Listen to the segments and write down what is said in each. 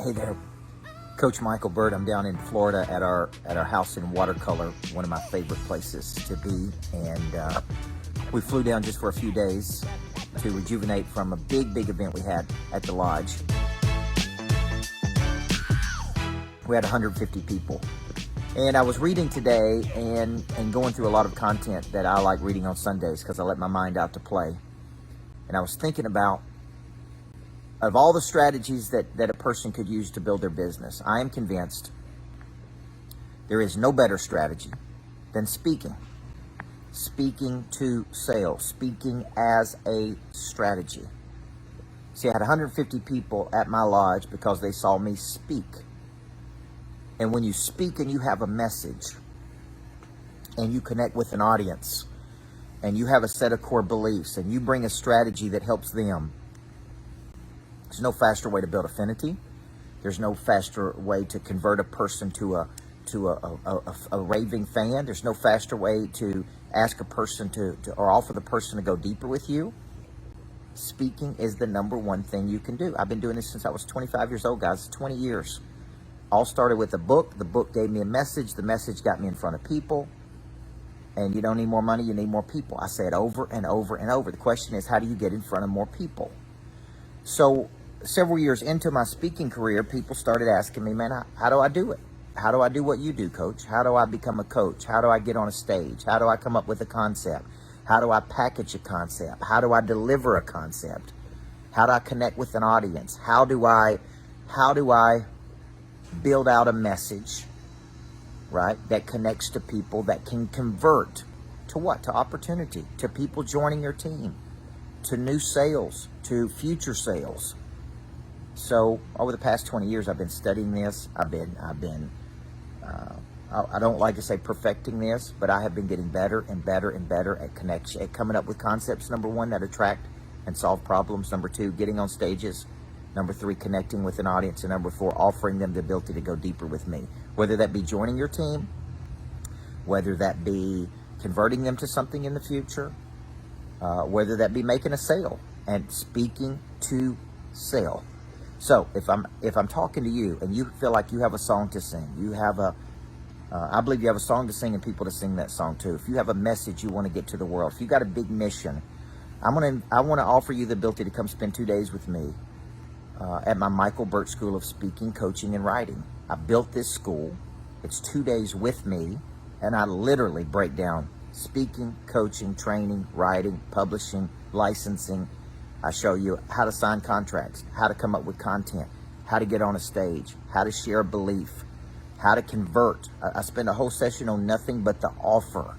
Hey there, Coach Micheal Burt. I'm down in Florida at our house in Watercolor, one of my favorite places to be. And we flew down just for a few days to rejuvenate from a big event we had at the lodge. We had 150 people. And I was reading today and going through a lot of content that I like reading on Sundays because I let my mind out to play. And I was thinking about, of all the strategies that a person could use to build their business, I am convinced there is no better strategy than speaking. Speaking to sales, speaking as a strategy. See, I had 150 people at my lodge because they saw me speak. And when you speak and you have a message and you connect with an audience and you have a set of core beliefs and you bring a strategy that helps them, there's no faster way to build affinity. There's no faster way to convert a person to a raving fan. There's no faster way to ask a person to or offer the person to go deeper with you. Speaking is the number one thing you can do. I've been doing this since I was 25 years old, guys. 20 years. All started with a book. The book gave me a message. The message got me in front of people. And you don't need more money, you need more people. I say it over and over and over. The question is, how do you get in front of more people? So several years into my speaking career, people started asking me, man, how do I do it? How do I do what you do, coach? How do I become a coach? How do I get on a stage? How do I come up with a concept? How do I package a concept? How do I deliver a concept? How do I connect with an audience? How do I build out a message, right, that connects to people, that can convert to what? To opportunity, to people joining your team, to new sales, to future sales. So over the past 20 years, I've been studying this. I don't like to say perfecting this, but I have been getting better and better and better at connection, at coming up with concepts, number one, that attract and solve problems. Number two, getting on stages. Number three, connecting with an audience. And number four, offering them the ability to go deeper with me. Whether that be joining your team, whether that be converting them to something in the future, whether that be making a sale and speaking to sell. So if I'm talking to you and you feel like you have a song to sing, I believe you have a song to sing and people to sing that song too. If you have a message you want to get to the world, if you got a big mission, I want to offer you the ability to come spend 2 days with me at my Micheal Burt School of Speaking, Coaching, and Writing. I built this school. It's 2 days with me, and I literally break down speaking, coaching, training, writing, publishing, licensing. I show you how to sign contracts, how to come up with content, how to get on a stage, how to share a belief, how to convert. I spend a whole session on nothing but the offer,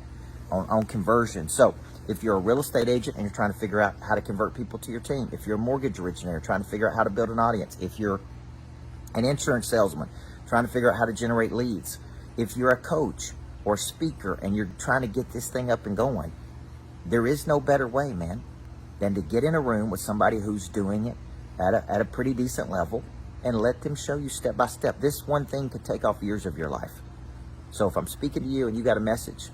on conversion. So if you're a real estate agent and you're trying to figure out how to convert people to your team, if you're a mortgage originator trying to figure out how to build an audience, if you're an insurance salesman trying to figure out how to generate leads, if you're a coach or speaker and you're trying to get this thing up and going, there is no better way, man, than to get in a room with somebody who's doing it at a pretty decent level and let them show you step by step. This one thing could take off years of your life. So if I'm speaking to you and you got a message,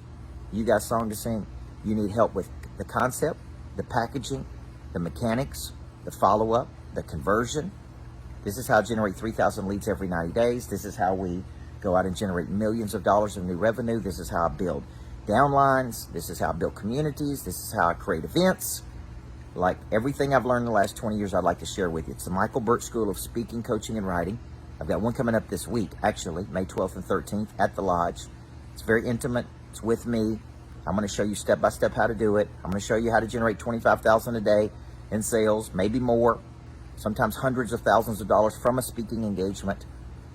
you got a song to sing, you need help with the concept, the packaging, the mechanics, the follow-up, the conversion. This is how I generate 3,000 leads every 90 days. This is how we go out and generate millions of dollars of new revenue. This is how I build downlines. This is how I build communities. This is how I create events. Like everything I've learned in the last 20 years, I'd like to share with you. It's the Micheal Burt School of Speaking, Coaching, and Writing. I've got one coming up this week, actually, May 12th and 13th at the lodge. It's very intimate. It's with me. I'm going to show you step by step how to do it. I'm going to show you how to generate $25,000 a day in sales, maybe more, sometimes hundreds of thousands of dollars from a speaking engagement,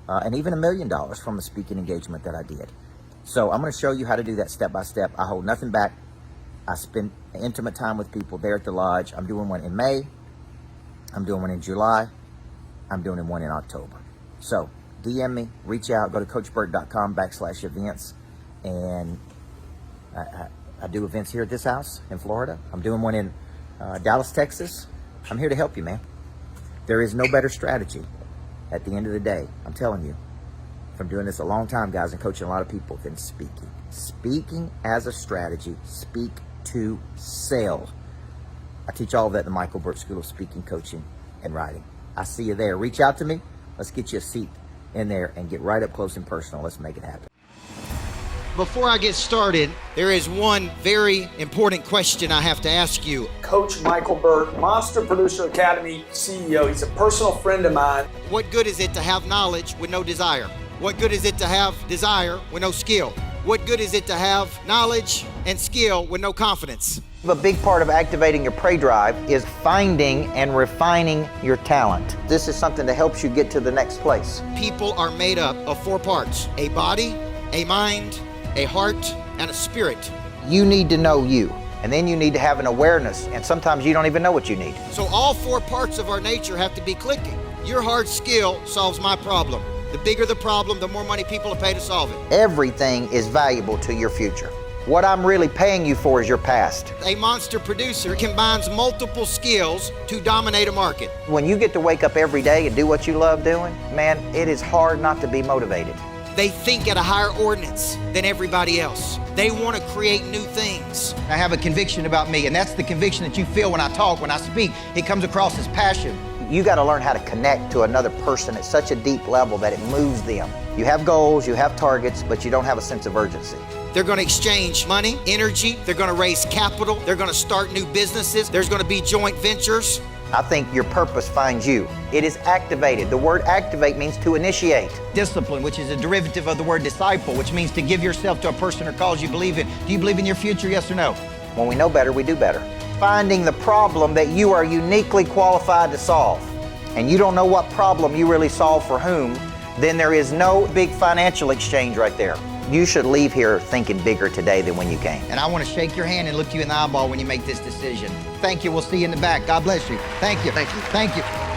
and even $1 million from a speaking engagement that I did. So I'm going to show you how to do that step by step. I hold nothing back. I spend intimate time with people there at the lodge. I'm doing one in May. I'm doing one in July. I'm doing one in October. So DM me, reach out, go to coachburt.com/events, and I do events here at this house in Florida. I'm doing one in Dallas, Texas. I'm here to help you, man. There is no better strategy at the end of the day. I'm telling you, from doing this a long time, guys, and coaching a lot of people, than speaking. Speaking as a strategy. Speak to sell. I teach all of that in the Micheal Burt School of Speaking, Coaching, and Writing. I see you there. Reach out to me. Let's get you a seat in there and get right up close and personal. Let's make it happen. Before I get started, there is one very important question I have to ask you. Coach Micheal Burt, Monster Producer Academy CEO. He's a personal friend of mine. What good is it to have knowledge with no desire? What good is it to have desire with no skill? What good is it to have knowledge and skill with no confidence? A big part of activating your prey drive is finding and refining your talent. This is something that helps you get to the next place. People are made up of 4 parts: a body, a mind, a heart, and a spirit. You need to know you, and then you need to have an awareness, and sometimes you don't even know what you need. So all 4 parts of our nature have to be clicking. Your hard skill solves my problem. The bigger the problem, the more money people will pay to solve it. Everything is valuable to your future. What I'm really paying you for is your past. A monster producer combines multiple skills to dominate a market. When you get to wake up every day and do what you love doing, man, it is hard not to be motivated. They think at a higher ordinance than everybody else. They want to create new things. I have a conviction about me, and that's the conviction that you feel when I talk, when I speak. It comes across as passion. You got to learn how to connect to another person at such a deep level that it moves them. You have goals, you have targets, but you don't have a sense of urgency. They're going to exchange money, energy. They're going to raise capital. They're going to start new businesses. There's going to be joint ventures. I think your purpose finds you. It is activated. The word activate means to initiate. Discipline, which is a derivative of the word disciple, which means to give yourself to a person or cause you believe in. Do you believe in your future, yes or no? When we know better, we do better. Finding the problem that you are uniquely qualified to solve, and you don't know what problem you really solve for whom, then there is no big financial exchange right there. You should leave here thinking bigger today than when you came. And I want to shake your hand and look you in the eyeball when you make this decision. Thank you. We'll see you in the back. God bless you. Thank you. Thank you. Thank you.